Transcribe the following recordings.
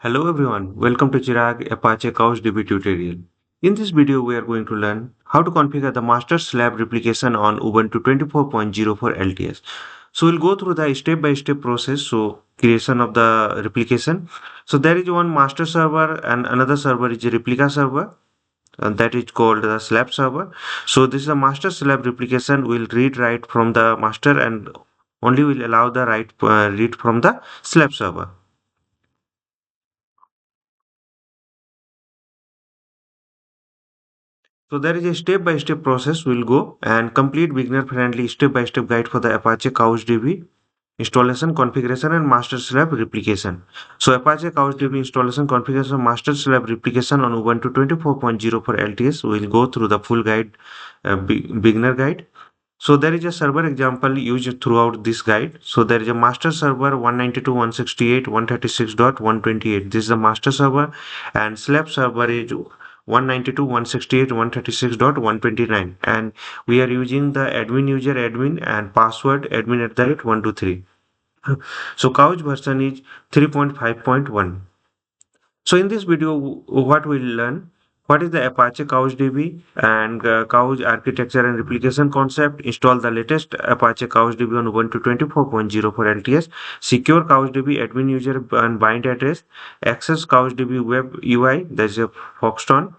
Hello everyone, welcome to Chirag Apache CouchDB tutorial. In this video, we are going to learn how to configure the master slab replication on Ubuntu 24.04 LTS. So we'll go through the step-by-step process. So creation of the replication. So there is one master server and another server is a replica server. And that is called the slab server. So this is a master slab replication. Will read write from the master and only will allow the read from the slab server. So there is a step-by-step process. We'll go and complete beginner-friendly step-by-step guide for the Apache CouchDB installation, configuration, and master slab replication. So Apache CouchDB installation, configuration, master slab replication on Ubuntu 24.04 LTS. We'll go through the full guide, beginner guide. So there is a server example used throughout this guide. So there is a master server 192.168.136.128. This is the master server, and slab server is 192.168.136.129, and we are using the admin user admin and password admin at the rate 123. So couch version is 3.5.1. So in this video, what we'll learn, what is the Apache CouchDB and Couch architecture and replication concept, install the latest Apache CouchDB on Ubuntu 24.04 LTS, secure CouchDB admin user and bind address, access CouchDB web UI, that's a Fauxton,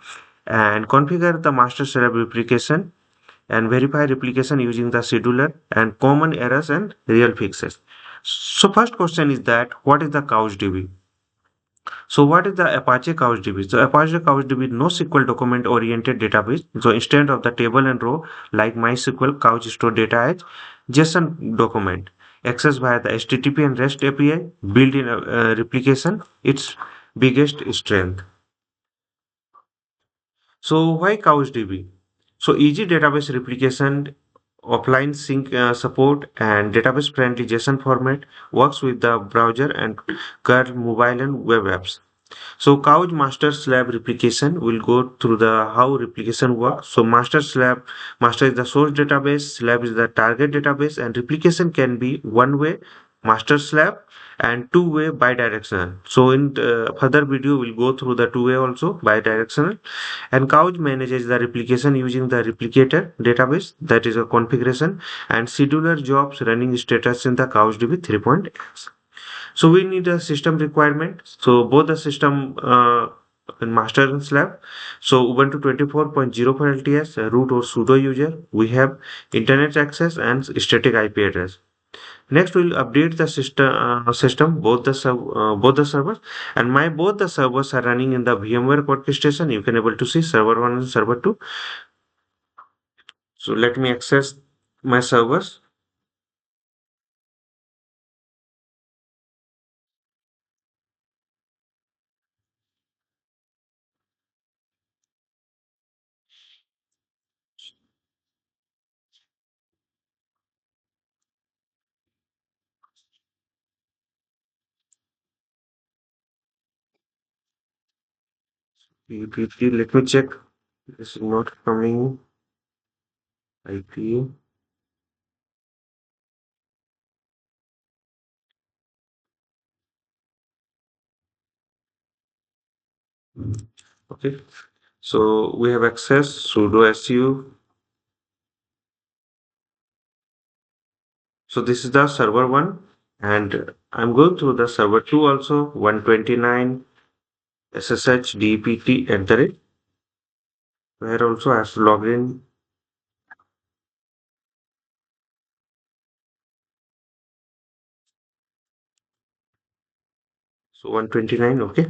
and configure the master slab replication and verify replication using the scheduler and common errors and real fixes. So first question is that what is the CouchDB? So what is the Apache CouchDB? So Apache CouchDB is NoSQL document-oriented database. So instead of the table and row like MySQL, Couch store data as JSON document accessed via the HTTP and REST API, built-in replication, its biggest strength. So why CouchDB? So easy database replication, offline sync support, and database friendly JSON format, works with the browser and curl mobile and web apps. So Couch master slab replication will go through the how replication works. So master is the source database, slab is the target database, and replication can be one way master slab and two way bidirectional. So in further video we'll go through the two way also bidirectional. And Couch manages the replication using the replicator database, that is a configuration, and scheduler jobs running status in the CouchDB 3.x. So we need a system requirement. So both the system and master and slab. So Ubuntu 24.04 LTS, root or sudo user. We have internet access and static IP address. Next, we'll update the system both the servers, and my both the servers are running in the VMware orchestration. You can able to see server 1 and server 2. So let me access my servers. Let me check. This is not coming. IP. Okay. So we have access sudo su. So this is the server 1, and I'm going through the server 2 also, 129 ssh dpt at the rate, where also I have to log in. So 129, okay.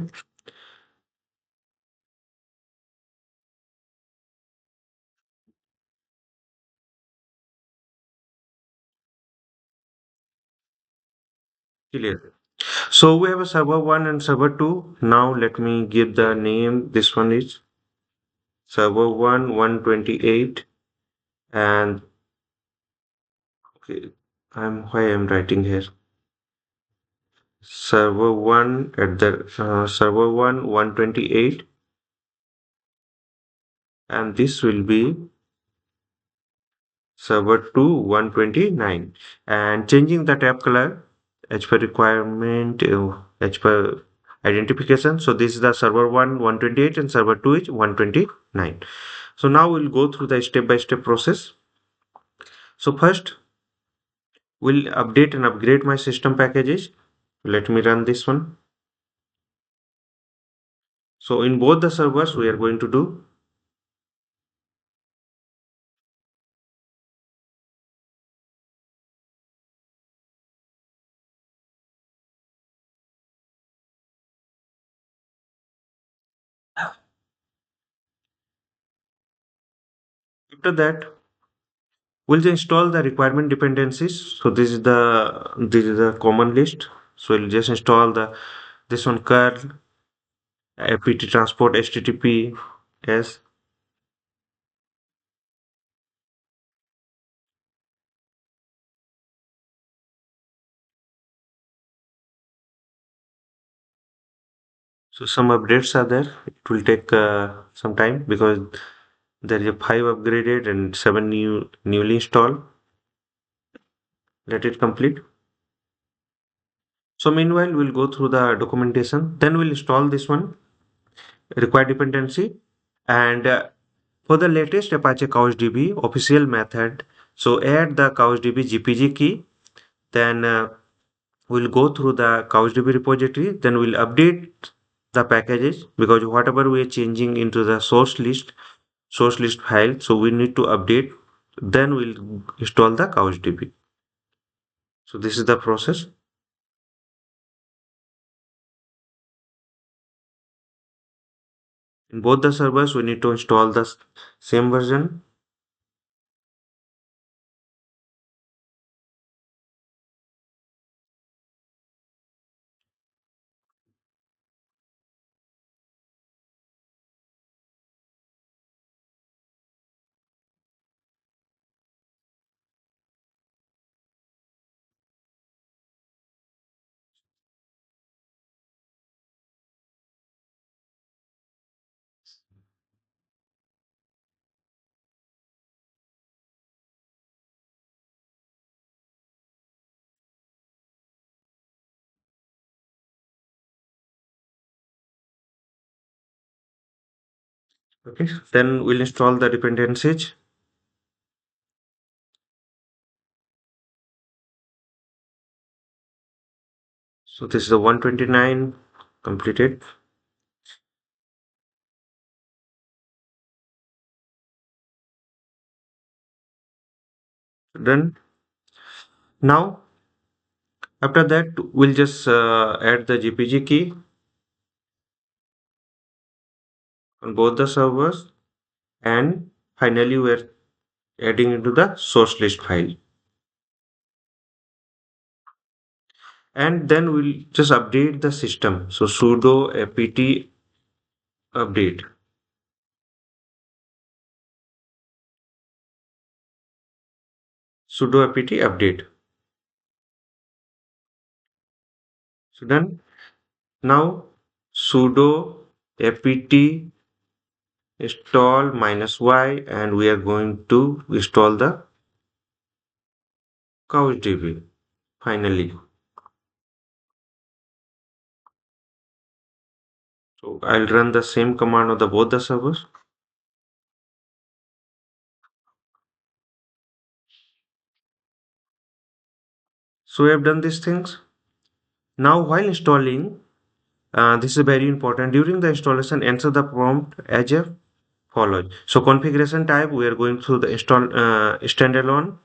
Clear. So we have a server 1 and server 2. Now let me give the name. This one is server 1 128, and okay, I'm writing here server 1 at the server 1 128, and this will be server 2 129, and changing the tab color as per requirement, as per identification. So this is the server 1 128 and server 2 is 129. So now we'll go through the step-by-step process. So first we'll update and upgrade my system packages. Let me run this one. So in both the servers we are going to do. After that we'll just install the requirement dependencies. So this is the common list. So we'll just install the this one curl apt transport http s. So some updates are there. It will take some time because there is a 5 upgraded and 7 newly installed. Let it complete. So meanwhile, we'll go through the documentation. Then we'll install this one required dependency. And for the latest Apache CouchDB official method, so add the CouchDB GPG key. Then we'll go through the CouchDB repository. Then we'll update the packages because whatever we are changing into the source list file, so we need to update. Then we'll install the CouchDB. So this is the process. In both the servers, we need to install the same version. Okay, then we'll install the dependencies. So this is the 129 completed. Done. Now, after that, we'll just add the GPG key on both the servers, and finally, we're adding into the source list file. And then we'll just update the system. So sudo apt update. Sudo apt update. So done. Now sudo apt install -y, and we are going to install the CouchDB finally. So I'll run the same command on the both the servers. So we have done these things. Now while installing, this is very important. During the installation, answer the prompt as a follows. So configuration type, we are going through the install standalone.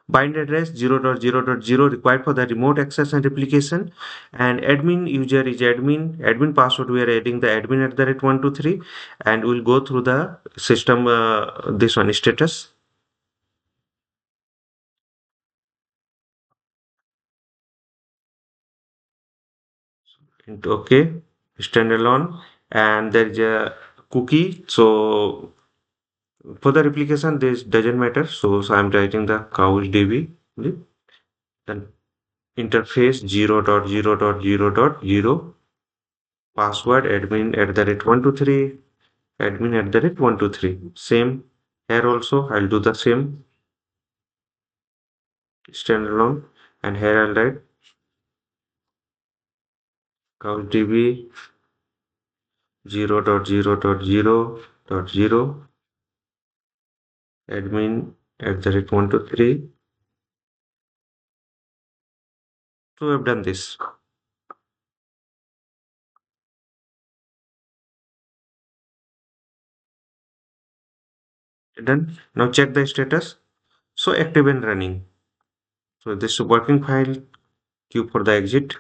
Bind address 0.0.0 required for the remote access and replication. And admin user is admin password, we are adding the admin at the rate 123, and we'll go through the system this one status. Okay, standalone, and there is a cookie. So for the replication this doesn't matter, so I'm writing the CouchDB. Then interface 0.0.0.0, password admin at the rate 123, admin at the rate 123. Same here also, I'll do the same standalone, and here I'll write CouchDB 0.0.0.0 admin @ 123. So we've done this. Done. Now check the status. So active and running. So this is working file. Q for the exit.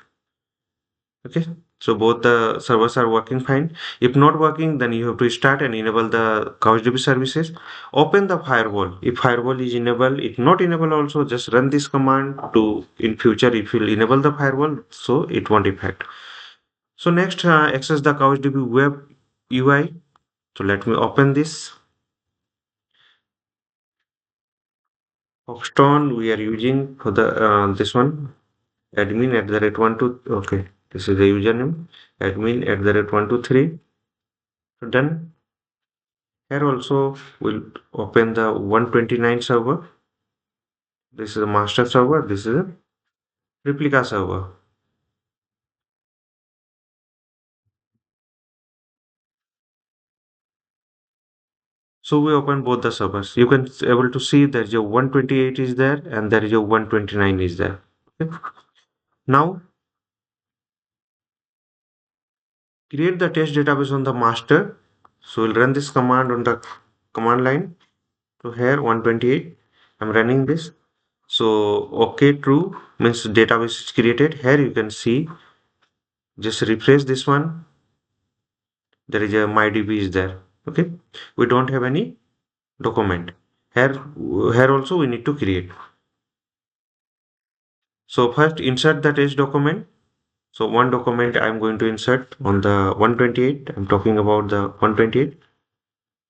Okay. So both the servers are working fine. If not working, then you have to start and enable the CouchDB services. Open the firewall. If firewall is enabled, if not enabled also, just run this command to in future if you enable the firewall, so it won't affect. So next, access the CouchDB web UI. So let me open this. Fauxton we are using for the this one admin @ 12. Okay, this is the username admin @ 123. So done. Here also we'll open the 129 server. This is a master server. This is a replica server. So we open both the servers. You can able to see that your 128 is there and there is your 129 is there. Okay. Now create the test database on the master. So we'll run this command on the command line. So here 128. I'm running this. So okay, true means database is created. Here you can see. Just refresh this one. There is a mydb is there. Okay. We don't have any document. Here also we need to create. So first insert the test document. So one document I'm going to insert on the 128. I'm talking about the 128.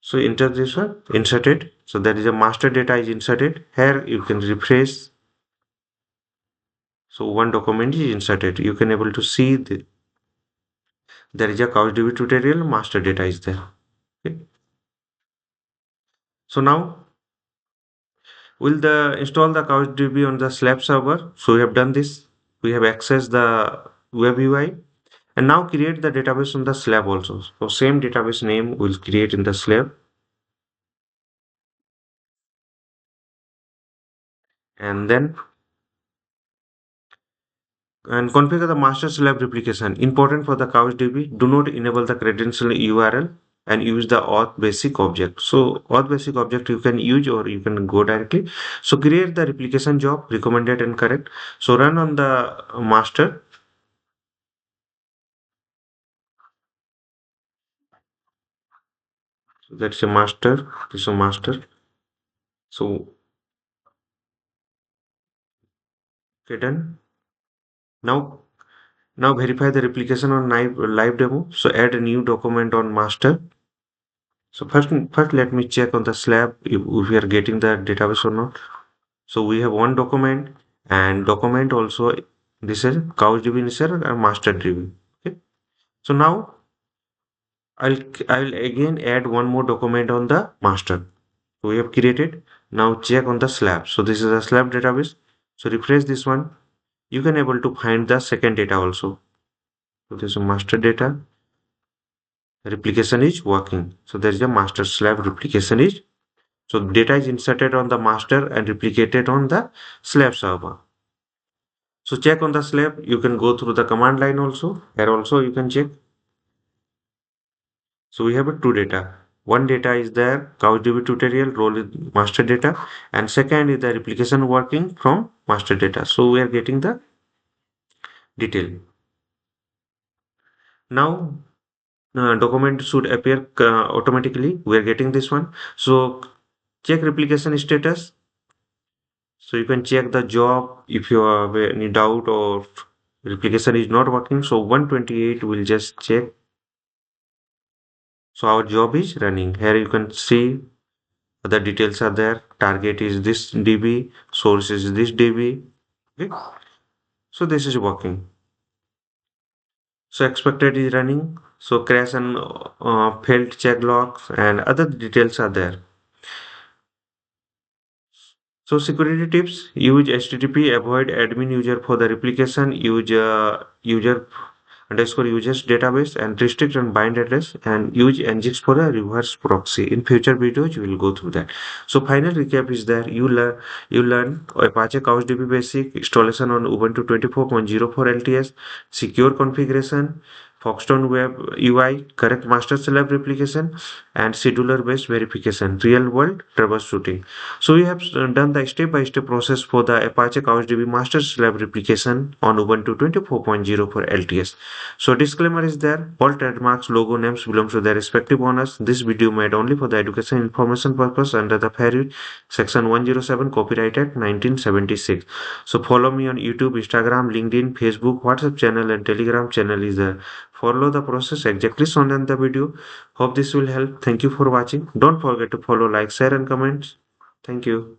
So enter this one, inserted. So there is a master data is inserted. Here you can refresh. So one document is inserted. You can able to see there is a CouchDB tutorial master data is there. Okay. So now will the install the CouchDB on the slab server. So we have done this. We have accessed the web UI and now create the database on the slab also. So same database name will create in the slab and then and configure the master slab replication. Important for the CouchDB, do not enable the credential URL and use the auth basic object. So auth basic object you can use or you can go directly. So create the replication job, recommended and correct. So run on the master. So that's a master. This is a master. So okay, done. Now verify the replication on live demo. So add a new document on master. So first let me check on the slab if we are getting the database or not. So we have one document and document also this is CouchDB initial and master DB. Okay. So now I'll again add one more document on the master. So we have created. Now check on the slab. So this is a slab database. So refresh this one. You can able to find the second data also. So this is master data. Replication is working. So there is a master slab replication is. So data is inserted on the master and replicated on the slab server. So check on the slab. You can go through the command line also. Here also you can check. So we have a two data. One data is there, CouchDB tutorial role is master data, and second is the replication working from master data. So we are getting the detail. Now document should appear automatically. We are getting this one. So check replication status. So you can check the job if you have any doubt or replication is not working. So 128 will just check. So our job is running. Here you can see the details are there. Target is this DB, source is this DB. Okay. So this is working. So expected is running. So crash and failed check logs and other details are there. So security tips, use HTTP, avoid admin user for the replication, use user underscore users database and restrict and bind address and use nginx for a reverse proxy. In future videos, we will go through that. So final recap is that you learn Apache CouchDB basic installation on Ubuntu 24.04 LTS, secure configuration, Fauxton web UI, correct master slave replication, and scheduler based verification, real world troubleshooting. So we have done the step-by-step process for the Apache CouchDB master slave replication on Ubuntu 24.04 LTS. So disclaimer is there, all trademarks, logo names belong to their respective owners. This video made only for the education information purpose under the Fair Use Section 107 Copyright Act 1976. So follow me on YouTube, Instagram, LinkedIn, Facebook, WhatsApp channel and Telegram channel is there. Follow the process exactly shown in the video. Hope this will help. Thank you for watching. Don't forget to follow, like, share and comment. Thank you.